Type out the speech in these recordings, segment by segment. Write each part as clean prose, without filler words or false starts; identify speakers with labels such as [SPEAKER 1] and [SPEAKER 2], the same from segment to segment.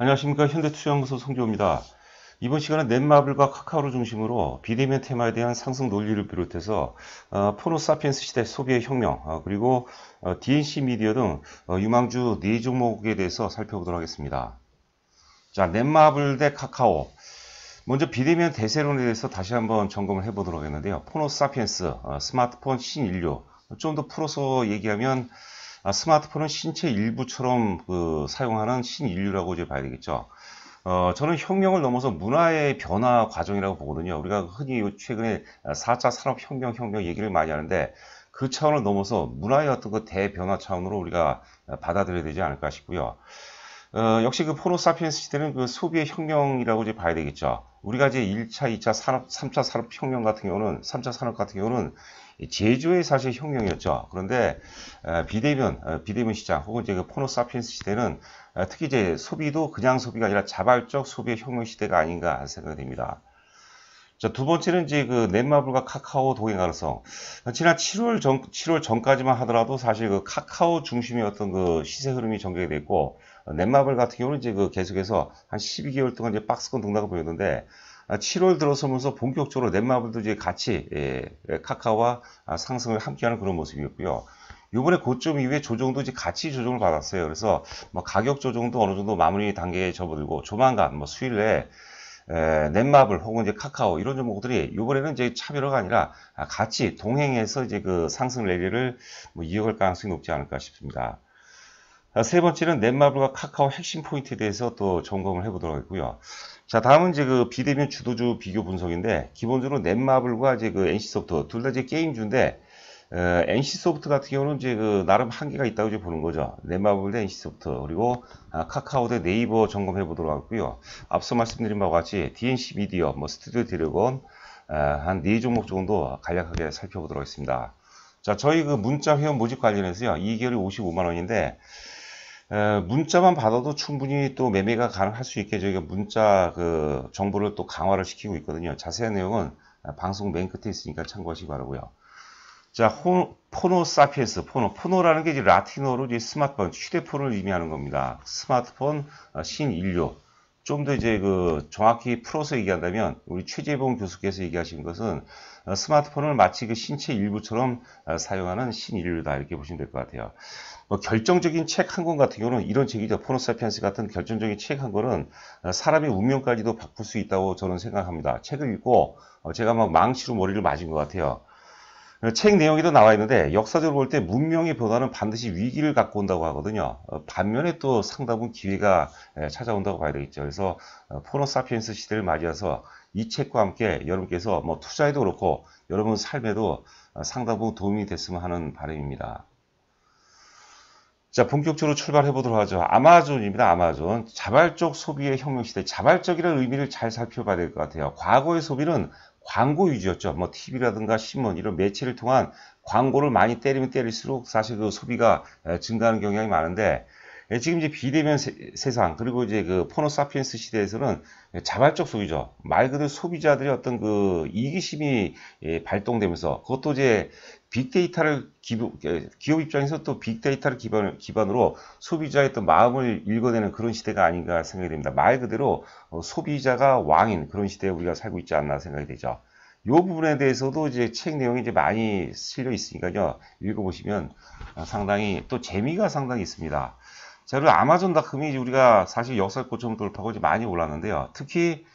[SPEAKER 1] 안녕하십니까. 현대투자연구소 송지호입니다. 이번 시간은 넷마블과 카카오를 중심으로 비대면 테마에 대한 상승 논리를 비롯해서 포노사피엔스 시대 소비의 혁명, 그리고 DNC 미디어 등 유망주 4종목에 대해서 살펴보도록 하겠습니다. 자, 넷마블 대 카카오. 먼저 비대면 대세론에 대해서 다시 한번 점검을 해보도록 하겠는데요. 포노사피엔스, 스마트폰 신인류. 좀 더 풀어서 얘기하면 스마트폰은 신체 일부처럼 사용하는 신인류라고 이제 봐야 되겠죠. 저는 혁명을 넘어서 문화의 변화 과정이라고 보거든요. 우리가 흔히 최근에 4차 산업혁명 얘기를 많이 하는데 그 차원을 넘어서 문화의 어떤 그 대변화 차원으로 우리가 받아들여야 되지 않을까 싶고요. 역시 그 포노사피엔스 시대는 그 소비의 혁명이라고 이제 봐야 되겠죠. 우리가 이제 1차, 2차 산업, 3차 산업혁명 같은 경우는, 3차 산업 같은 경우는 제조의 사실 혁명이었죠. 그런데 비대면 시장 혹은 이제 그 포노사피엔스 시대는 특히 이제 소비도 그냥 소비가 아니라 자발적 소비의 혁명 시대가 아닌가 생각이 됩니다. 자, 두 번째는 이제 그 넷마블과 카카오 동행 가능성. 지난 7월 전까지만 하더라도 사실 그 카카오 중심의 어떤 그 시세 흐름이 전개가 됐고, 넷마블 같은 경우는 이제 그 계속해서 한 12개월 동안 이제 박스권 등락을 보였는데, 7월 들어서면서 본격적으로 넷마블도 이제 같이 카카오와 상승을 함께하는 그런 모습이었고요. 이번에 고점 이후에 조정도 이제 같이 조정을 받았어요. 그래서 뭐 가격 조정도 어느 정도 마무리 단계에 접어들고 조만간 뭐 수요일 내에 넷마블 혹은 이제 카카오 이런 종목들이 이번에는 이제 차별화가 아니라 같이 동행해서 이제 그 상승 랠리를 뭐 이어갈 가능성이 높지 않을까 싶습니다. 세 번째는 넷마블과 카카오 핵심 포인트에 대해서 또 점검을 해보도록 하겠고요. 자, 다음은 이제 그 비대면 주도주 비교 분석인데 기본적으로 넷마블과 이제 그 NC소프트 둘 다 이제 게임주인데 NC소프트 같은 경우는 이제 그 나름 한계가 있다고 이제 보는 거죠. 넷마블 대 NC소프트 그리고 카카오 대 네이버 점검해 보도록 하고요. 앞서 말씀드린 바와 같이 DNC 미디어, 뭐 스튜디오 드래곤 한 4종목 정도 간략하게 살펴보도록 하겠습니다. 자, 저희 그 문자 회원 모집 관련해서요. 2개월이 55만 원인데 문자만 받아도 충분히 또 매매가 가능할 수 있게 저희가 문자 그 정보를 또 강화를 시키고 있거든요. 자세한 내용은 방송 맨 끝에 있으니까 참고하시기 바라고요. 자, 포노사피엔스, 포노라는 게 이제 라틴어로 이제 스마트폰, 휴대폰을 의미하는 겁니다. 스마트폰 신인류. 좀 더 이제 그 정확히 풀어서 얘기한다면 우리 최재봉 교수께서 얘기하신 것은 스마트폰을 마치 그 신체 일부처럼 사용하는 신인류다 이렇게 보시면 될 것 같아요. 뭐 결정적인 책 한 권 같은 경우는 이런 책이죠. 포노사피엔스 같은 결정적인 책 한 권은 사람의 운명까지도 바꿀 수 있다고 저는 생각합니다. 책을 읽고 제가 막 망치로 머리를 맞은 것 같아요. 책 내용에도 나와 있는데 역사적으로 볼 때 문명의 변화는 반드시 위기를 갖고 온다고 하거든요. 반면에 또 상당한 기회가 찾아온다고 봐야 되겠죠. 그래서 포노사피엔스 시대를 맞이해서 이 책과 함께 여러분께서 뭐 투자에도 그렇고 여러분 삶에도 상당 부분 도움이 됐으면 하는 바람입니다. 자, 본격적으로 출발해 보도록 하죠. 아마존입니다. 아마존. 자발적 소비의 혁명 시대. 자발적이라는 의미를 잘 살펴봐야 될 것 같아요. 과거의 소비는 광고 위주였죠. 뭐 TV라든가 신문 이런 매체를 통한 광고를 많이 때리면 때릴수록 사실 그 소비가 증가하는 경향이 많은데 지금 이제 비대면 세상 그리고 이제 그 포노사피엔스 시대에서는 자발적 소비죠. 말 그대로 소비자들의 어떤 그 이기심이 발동되면서 그것도 이제 빅데이터를 기업 입장에서 또 빅데이터를 기반으로 소비자의 어떤 마음을 읽어내는 그런 시대가 아닌가 생각이 됩니다. 말 그대로 소비자가 왕인 그런 시대에 우리가 살고 있지 않나 생각이 되죠. 이 부분에 대해서도 이제 책 내용이 이제 많이 실려 있으니까요. 읽어보시면 상당히 또 재미가 상당히 있습니다. 자, 그리고 아마존닷컴이 우리가 사실 역사 고점 돌파하고 이제 많이 올랐는데요. 특히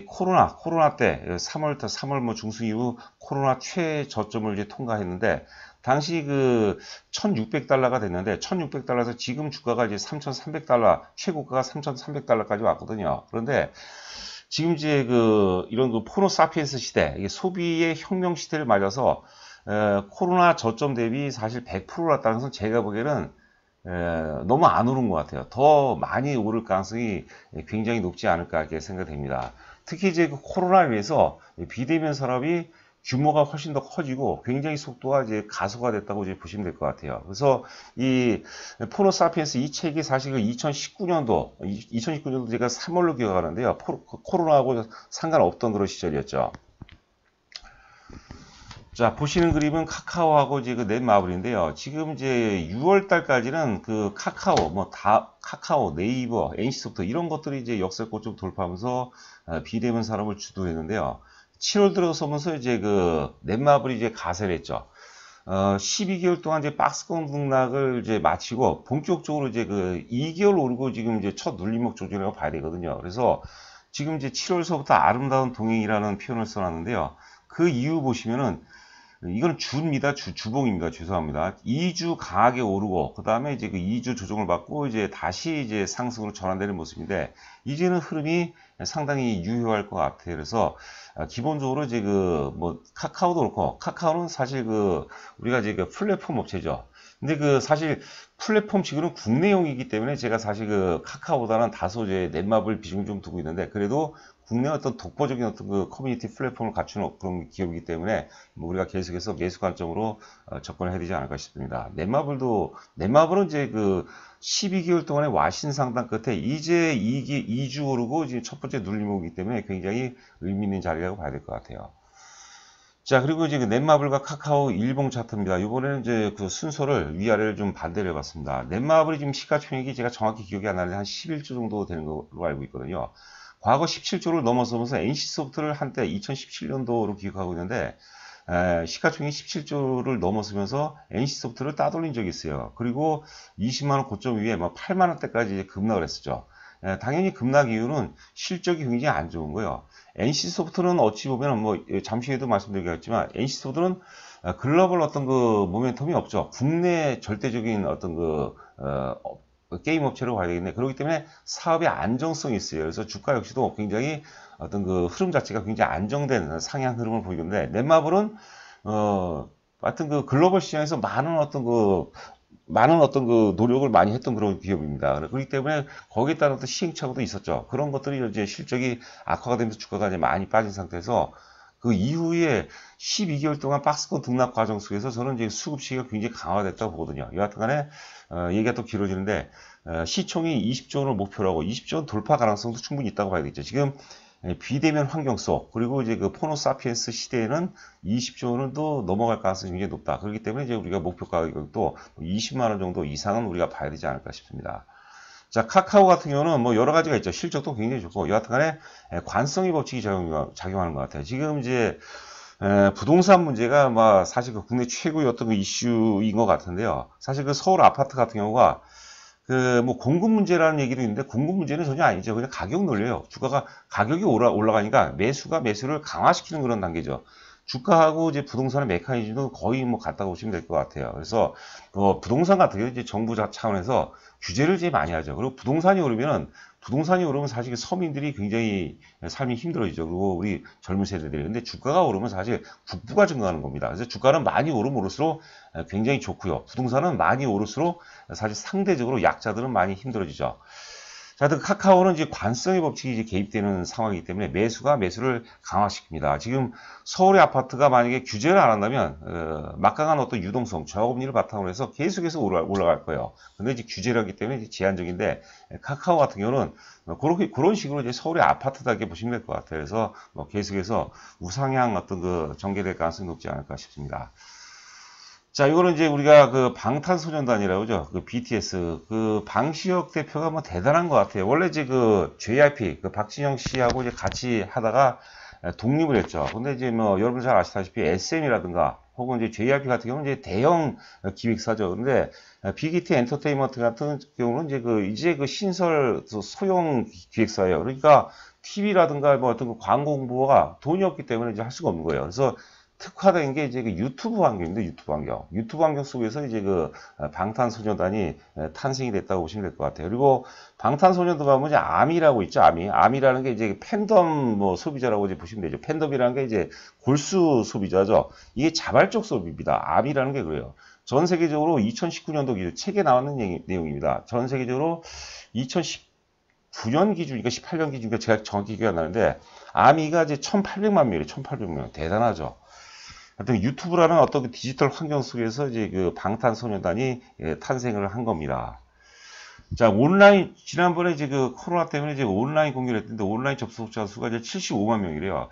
[SPEAKER 1] 코로나 때 3월 뭐 중순 이후 코로나 최저점을 이제 통과했는데 당시 그 1,600달러가 됐는데 1,600달러에서 지금 주가가 이제 3,300달러 최고가가 3,300달러까지 왔거든요. 그런데 지금 이제 그 이런 그 포노사피엔스 시대 이게 소비의 혁명 시대를 맞아서 코로나 저점 대비 사실 100%랐다는 것은 제가 보기에는 너무 안 오른 것 같아요. 더 많이 오를 가능성이 굉장히 높지 않을까 이렇게 생각됩니다. 특히 이제 그 코로나를 위해서 비대면 산업이 규모가 훨씬 더 커지고 굉장히 속도가 이제 가속화 됐다고 이제 보시면 될 것 같아요. 그래서 이 포노사피엔스 이 책이 사실 그 2019년도 제가 3월로 기억하는데요. 코로나하고 상관없던 그런 시절이었죠. 자, 보시는 그림은 카카오하고 이제 그 넷마블인데요. 지금 이제 6월 달까지는 그 카카오, 카카오, 네이버, NC소프트 이런 것들이 이제 역세권 좀 돌파하면서 비대면 산업을 주도했는데요. 7월 들어서면서 이제 그 넷마블이 이제 가세를 했죠. 12개월 동안 이제 박스권 등락을 이제 마치고 본격적으로 이제 그 2개월 오르고 지금 이제 첫 눌림목 조정이라고 봐야 되거든요. 그래서 지금 이제 7월서부터 아름다운 동행이라는 표현을 써놨는데요. 그 이유 보시면은 이건 주입니다. 주봉입니다. 죄송합니다. 2주 강하게 오르고, 그 다음에 이제 그 2주 조정을 받고, 이제 다시 이제 상승으로 전환되는 모습인데, 이제는 흐름이 상당히 유효할 것 같아요. 그래서, 기본적으로 이제 카카오도 그렇고, 카카오는 사실 우리가 이제 그 플랫폼 업체죠. 근데 사실 플랫폼 측은 국내용이기 때문에 제가 사실 카카오보다는 다소 이제 넷마블 비중을 좀 두고 있는데, 그래도 국내 어떤 독보적인 어떤 커뮤니티 플랫폼을 갖추는 그런 기업이기 때문에 우리가 계속해서 매수 관점으로 접근을 해야 되지 않을까 싶습니다. 넷마블은 이제 12개월 동안의 와신 상당 끝에 이제 2주 오르고 이제 첫 번째 눌림목이기 때문에 굉장히 의미 있는 자리라고 봐야 될 것 같아요. 자, 그리고 이제 넷마블과 카카오 일봉 차트입니다. 이번에는 이제 순서를 위아래를 좀 반대를 해봤습니다. 넷마블이 지금 시가총액이 제가 정확히 기억이 안 나는데 한 11조 정도 되는 걸로 알고 있거든요. 과거 17조를 넘어서면서 NC소프트를 한때 2017년도로 기억하고 있는데 시가총액이 17조를 넘어서면서 NC소프트를 따돌린 적이 있어요. 그리고 20만원 고점 위에 8만원대까지 이제 급락을 했었죠. 당연히 급락 이유는 실적이 굉장히 안 좋은 거예요. NC소프트는 어찌 보면 잠시 후에도 말씀드리겠지만 NC소프트는 글로벌 어떤 모멘텀이 없죠. 국내 절대적인 어떤 게임 업체로 봐야 되겠네. 그렇기 때문에 사업의 안정성이 있어요. 그래서 주가 역시도 굉장히 어떤 흐름 자체가 굉장히 안정된 상향 흐름을 보이는데, 넷마블은 하여튼 글로벌 시장에서 많은 어떤 노력을 많이 했던 그런 기업입니다. 그렇기 때문에 거기에 따른 어떤 시행착오도 있었죠. 그런 것들이 이제 실적이 악화가 되면서 주가가 이제 많이 빠진 상태에서 그 이후에 12개월 동안 박스권 등락 과정 속에서 저는 이제 수급 시기가 굉장히 강화됐다고 보거든요. 여하튼 간에, 얘기가 또 길어지는데, 시총이 20조 원을 목표로 하고 20조 원 돌파 가능성도 충분히 있다고 봐야 되겠죠. 지금 비대면 환경 속, 그리고 이제 포노사피엔스 시대에는 20조 원도 넘어갈 가능성이 굉장히 높다. 그렇기 때문에 이제 우리가 목표 가격도 20만원 정도 이상은 우리가 봐야 되지 않을까 싶습니다. 자, 카카오 같은 경우는 여러 가지가 있죠. 실적도 굉장히 좋고, 여하튼 간에 관성의 법칙이 작용하는 것 같아요. 지금 이제, 부동산 문제가 사실 국내 최고의 어떤 이슈인 것 같은데요. 사실 서울 아파트 같은 경우가 공급 문제라는 얘기도 있는데, 공급 문제는 전혀 아니죠. 그냥 가격 논리예요. 가격이 올라가니까 매수를 강화시키는 그런 단계죠. 주가하고 이제 부동산의 메커니즘도 거의 같다고 보시면 될 것 같아요. 그래서 부동산 같은 경우 이제 정부 차원에서 규제를 제일 많이 하죠. 그리고 부동산이 오르면 사실 서민들이 굉장히 삶이 힘들어지죠. 그리고 우리 젊은 세대들이. 근데 주가가 오르면 사실 국부가 증가하는 겁니다. 그래서 주가는 많이 오르면 오를수록 굉장히 좋고요. 부동산은 많이 오를수록 사실 상대적으로 약자들은 많이 힘들어지죠. 자, 카카오는 이제 관성의 법칙이 이제 개입되는 상황이기 때문에 매수를 강화시킵니다. 지금 서울의 아파트가 만약에 규제를 안 한다면 막강한 어떤 유동성, 저금리를 바탕으로 해서 계속해서 올라갈 거예요. 근데 이제 규제를 하기 때문에 이제 제한적인데, 카카오 같은 경우는 그런 식으로 이제 서울의 아파트다게 보시면 될 것 같아요. 그래서 계속해서 우상향 어떤 전개될 가능성이 높지 않을까 싶습니다. 자, 이거는 이제 우리가 방탄소년단이라고 하죠. BTS. 방시혁 대표가 대단한 것 같아요. 원래 이제 JYP, 박진영 씨하고 이제 같이 하다가 독립을 했죠. 근데 이제 여러분 잘 아시다시피 SM이라든가 혹은 이제 JYP 같은 경우는 이제 대형 기획사죠. 근데 BGT 엔터테인먼트 같은 경우는 이제 신설 소형 기획사예요. 그러니까 TV라든가 어떤 광고 홍보가 돈이 없기 때문에 이제 할 수가 없는 거예요. 그래서 특화된 게 이제 유튜브 환경인데, 유튜브 환경 속에서 이제 방탄소년단이 탄생이 됐다고 보시면 될 것 같아요. 그리고 방탄소년단 하면 이제 아미라고 있죠. 아미라는 게 이제 팬덤 소비자라고 이제 보시면 되죠. 팬덤이라는 게 이제 골수 소비자죠. 이게 자발적 소비입니다. 아미라는 게 그래요. 전 세계적으로 2019년도 기준 책에 나왔는 내용입니다. 전 세계적으로 2019년 기준, 그러니까 18년 기준이니까 제가 정확히 기억이 안 나는데, 아미가 이제 1,800만 명이에요. 1,800명. 대단하죠. 하여튼 유튜브라는 어떤 디지털 환경 속에서 이제 방탄소년단이 탄생을 한 겁니다. 자, 지난번에 이제 코로나 때문에 이제 온라인 공개를 했는데, 온라인 접속자 수가 이제 75만 명이래요.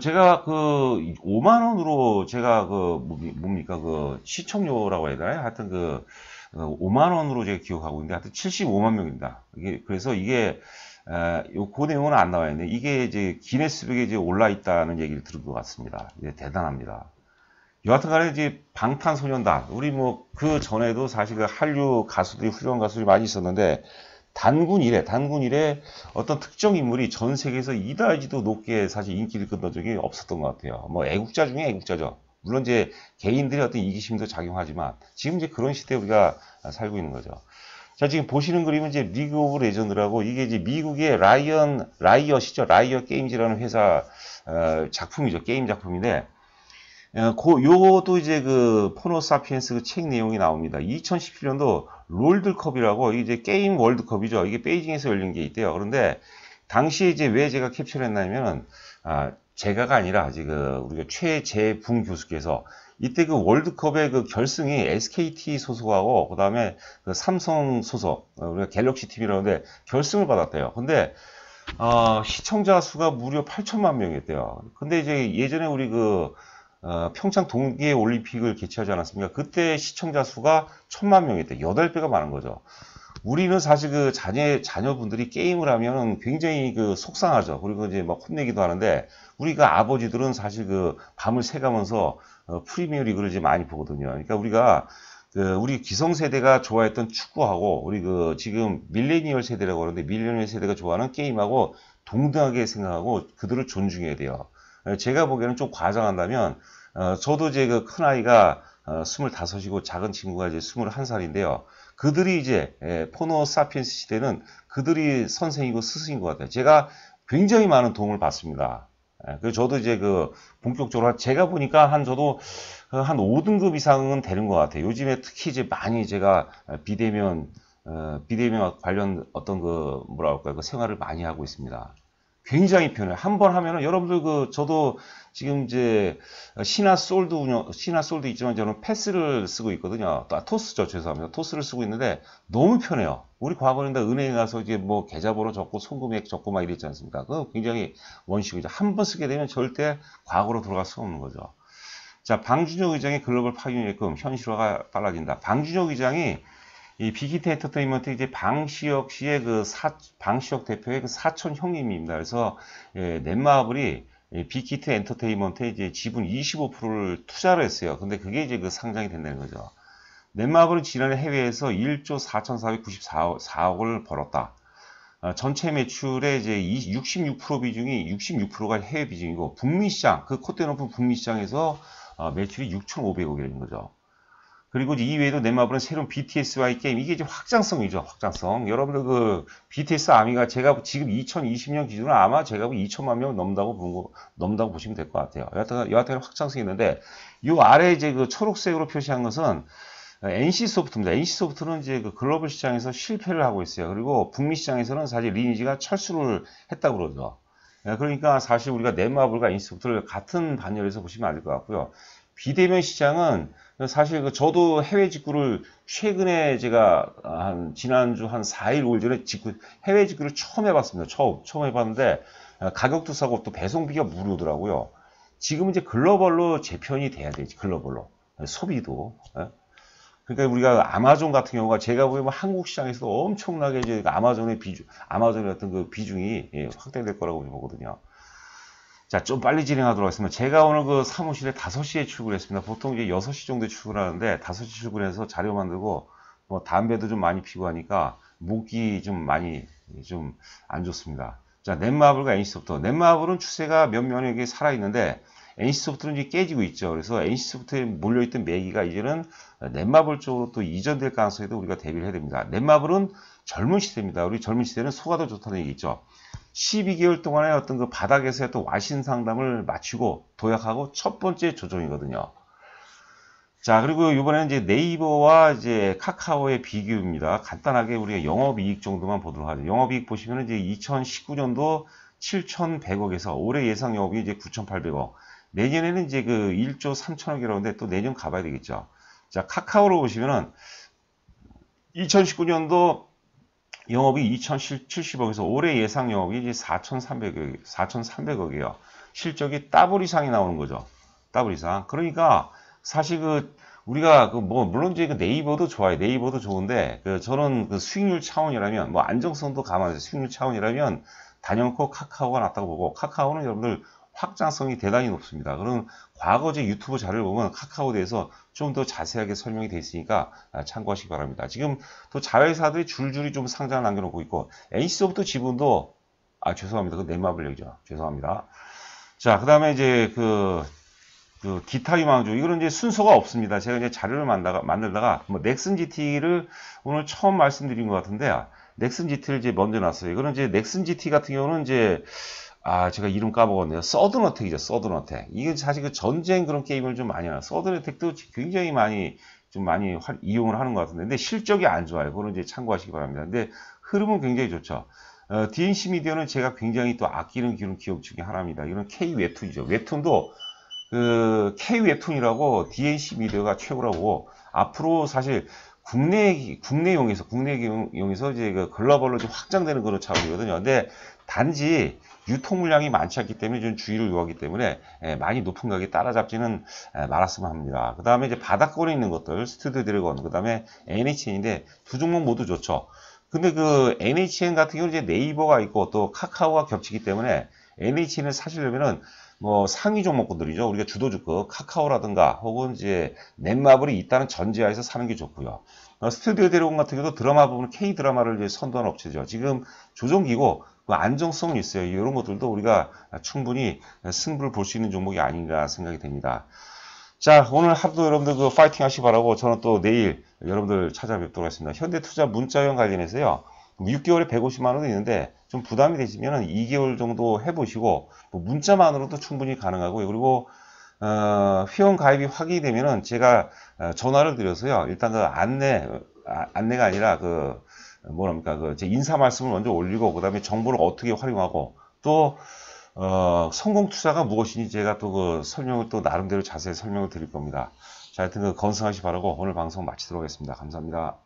[SPEAKER 1] 제가 그 5만 원으로 제가 그 뭡니까 그 시청료라고 해야 되나요? 하여튼 그 5만 원으로 제가 기억하고 있는데 하여튼 75만 명입니다. 이게 그래서 이게 그 내용은 안 나와 있는데 이게 이제 기네스북에 이제 올라 있다는 얘기를 들은 것 같습니다. 이게 대단합니다. 여하튼간에 이제 방탄소년단 우리 뭐 그 전에도 사실 그 한류 가수들이 훌륭한 가수들이 많이 있었는데 단군 이래 어떤 특정 인물이 전 세계에서 이다지도 높게 사실 인기를 끌던 적이 없었던 것 같아요. 뭐 애국자 중에 애국자죠. 물론 이제 개인들의 어떤 이기심도 작용하지만 지금 이제 그런 시대에 우리가 살고 있는 거죠. 자, 지금 보시는 그림은 이제 리그 오브 레전드라고 이게 이제 미국의 라이엇이죠. 라이엇 게임즈라는 회사 작품이죠. 게임 작품인데 요것도 이제 그 포노 사피엔스 그 책 내용이 나옵니다. 2017년도 롤드컵이라고 이제 게임 월드컵이죠. 이게 베이징에서 열린 게 있대요. 그런데 당시에 이제 왜 제가 캡처를 했냐면 제가가 아니라 지금 우리가 최재붕 교수께서 이때 그 월드컵의 그 결승이 SKT 소속하고 그다음에 그 삼성 소속 우리가 갤럭시 팀이라는데 결승을 받았대요. 근데 시청자 수가 무려 8천만 명이었대요. 근데 이제 예전에 우리 그 평창 동계 올림픽을 개최하지 않았습니까? 그때 시청자 수가 1,000만 명이었대. 8배가 많은 거죠. 우리는 사실 그 자녀분들이 게임을 하면 굉장히 그 속상하죠. 그리고 이제 막 혼내기도 하는데, 우리가 아버지들은 사실 그 밤을 새가면서 프리미어 리그를 이제 많이 보거든요. 그러니까 우리가 우리 기성세대가 좋아했던 축구하고, 우리 그 지금 밀레니얼 세대라고 그러는데, 밀레니얼 세대가 좋아하는 게임하고 동등하게 생각하고 그들을 존중해야 돼요. 제가 보기에는 좀 과장한다면, 저도 이제 그 큰아이가 25이고 작은 친구가 이제 21살인데요. 그들이 이제 포노 사피엔스 시대는 그들이 선생이고 스승인 것 같아요. 제가 굉장히 많은 도움을 받습니다. 그래서 저도 이제 그 본격적으로 제가 보니까 저도 한 5등급 이상은 되는 것 같아요. 요즘에 특히 이제 많이 제가 비대면 관련 어떤 그 뭐랄까요, 그 생활을 많이 하고 있습니다. 굉장히 편해요. 한 번 하면은 여러분들 저도 지금 이제 시나솔도 있지만 저는 패스를 쓰고 있거든요. 토스죠. 죄송합니다. 토스를 쓰고 있는데 너무 편해요. 우리 과거에는 은행에 가서 이제 뭐 계좌번호 적고 송금액 적고 막 이랬지 않습니까? 그거 굉장히 원칙이죠. 한 번 쓰게 되면 절대 과거로 돌아갈 수 없는 거죠. 자, 방준혁 의장의 글로벌 파견이게끔 현실화가 빨라진다. 방준혁 의장이 이 빅히트 엔터테인먼트 이제 방시혁 씨의 방시혁 대표의 그 사촌 형님입니다. 그래서 넷마블이 빅히트 엔터테인먼트에 이제 지분 25%를 투자를 했어요. 근데 그게 이제 그 상장이 된다는 거죠. 넷마블은 지난해 해외에서 1조 4,494억을 벌었다. 전체 매출의 이제 66% 비중이 66%가 해외 비중이고 북미 시장 그 콧대 높은 북미 시장에서 매출이 6,500억이라는 거죠. 그리고 이 외에도 넷마블은 새로운 BTS와의 게임, 이게 이제 확장성이죠, 확장성. 여러분들 그 BTS 아미가 제가 지금 2020년 기준으로 아마 제가 2천만 명 넘는다고 보시면 될 것 같아요. 여하튼 확장성이 있는데, 이 아래 이제 그 초록색으로 표시한 것은 NC소프트입니다. NC소프트는 이제 그 글로벌 시장에서 실패를 하고 있어요. 그리고 북미 시장에서는 사실 리니지가 철수를 했다고 그러죠. 그러니까 사실 우리가 넷마블과 NC소프트를 같은 반열에서 보시면 안 될 것 같고요. 비대면 시장은 사실 저도 해외 직구를 최근에 제가 지난주 한 4일, 5일 전에 해외 직구를 처음 해봤습니다. 처음 해봤는데 가격도 싸고 또 배송비가 무료더라고요. 지금 이제 글로벌로 재편이 돼야 되지, 글로벌로. 소비도. 그러니까 우리가 아마존 같은 경우가 제가 보기엔 한국 시장에서도 엄청나게 이제 아마존의 어떤 그 비중이 확대될 거라고 보거든요. 자, 좀 빨리 진행하도록 하겠습니다. 제가 오늘 그 사무실에 5시에 출근했습니다. 보통 이제 6시 정도에 출근하는데 5시 출근해서 자료 만들고 뭐 담배도 좀 많이 피고 하니까 목이 좀 많이 좀 안 좋습니다. 자, 넷마블과 NC소프트. 넷마블은 추세가 몇 면에게 살아있는데 NC소프트는 이제 깨지고 있죠. 그래서 NC소프트에 몰려있던 매기가 이제는 넷마블 쪽으로 또 이전될 가능성에도 우리가 대비를 해야 됩니다. 넷마블은 젊은 시대입니다. 우리 젊은 시대는 소가 더 좋다는 얘기 있죠. 12개월 동안의 어떤 그 바닥에서의 또 와신 상담을 마치고 도약하고 첫 번째 조정이거든요. 자, 그리고 이번에는 이제 네이버와 이제 카카오의 비교입니다. 간단하게 우리가 영업이익 정도만 보도록 하죠. 영업이익 보시면 이제 2019년도 7,100억에서 올해 예상 영업이 이제 9,800억. 내년에는 이제 그 1조 3천억이라고 하는데 또 내년 가봐야 되겠죠. 자, 카카오로 보시면은 2019년도 영업이 2,070억에서 올해 예상 영업이 이제 4,300억이에요. 실적이 더블 이상이 나오는 거죠. 더블 이상. 그러니까 사실 우리가 물론 이제 네이버도 좋아요. 네이버도 좋은데 저는 수익률 차원이라면 뭐 안정성도 감안해서 수익률 차원이라면 단연코 카카오가 낫다고 보고, 카카오는 여러분들 확장성이 대단히 높습니다. 그럼 과거제 유튜브 자료를 보면 카카오에 대해서 좀 더 자세하게 설명이 되어 있으니까 참고하시기 바랍니다. 지금 또 자회사들이 줄줄이 좀 상장을 남겨놓고 있고, NC소프트 지분도 죄송합니다. 그 넷마블 얘기죠. 죄송합니다. 자, 그 다음에 이제 기타 유망주, 이거는 이제 순서가 없습니다. 제가 이제 자료를 만들다가 넥슨 GT를 오늘 처음 말씀드린 것 같은데, 넥슨 GT를 이제 먼저 놨어요. 이거는 이제 넥슨 GT 같은 경우는 이제 제가 이름 까먹었네요. 서든어택이죠. 서든어택. 이게 사실 전쟁 그런 게임을 좀 많이 하나. 서든어택도 굉장히 많이 이용을 하는 것 같은데, 근데 실적이 안 좋아요. 그거는 이제 참고하시기 바랍니다. 근데 흐름은 굉장히 좋죠. DNC 미디어는 제가 굉장히 또 아끼는 기업 중에 하나입니다. 이건 K 웹툰이죠. 웹툰도 K 웹툰이라고 DNC 미디어가 최고라고, 앞으로 사실 국내용에서 이제 글로벌로 좀 확장되는 그런 차원이거든요. 근데 단지 유통 물량이 많지 않기 때문에 좀 주의를 요하기 때문에 많이 높은 가격에 따라잡지는 말았으면 합니다. 그 다음에 이제 바닥권에 있는 것들, 스튜디오 드래곤, 그 다음에 NHN인데 두 종목 모두 좋죠. 근데 NHN 같은 경우는 이제 네이버가 있고 또 카카오가 겹치기 때문에 NHN을 사시려면은 뭐 상위 종목군들이죠. 우리가 주도주급 카카오라든가 혹은 이제 넷마블이 있다는 전제하에서 사는 게 좋고요. 스튜디오 드래곤 같은 경우도 드라마 부분 K 드라마를 이제 선도한 업체죠. 지금 조정기고 안정성이 있어요. 이런 것들도 우리가 충분히 승부를 볼 수 있는 종목이 아닌가 생각이 됩니다. 자, 오늘 하루도 여러분들 파이팅 하시기 바라고, 저는 또 내일 여러분들 찾아뵙도록 하겠습니다. 현대투자 문자형 관련해서요, 6개월에 150만 원이 있는데 좀 부담이 되시면 2개월 정도 해보시고, 문자만으로도 충분히 가능하고요. 그리고 회원 가입이 확인이 되면은 제가 전화를 드려서요, 일단 안내가 아니라 제 인사 말씀을 먼저 올리고, 그 다음에 정보를 어떻게 활용하고, 또 성공 투자가 무엇인지 제가 또 설명을 또 나름대로 자세히 설명을 드릴 겁니다. 자, 하여튼 건승하시기 바라고 오늘 방송 마치도록 하겠습니다. 감사합니다.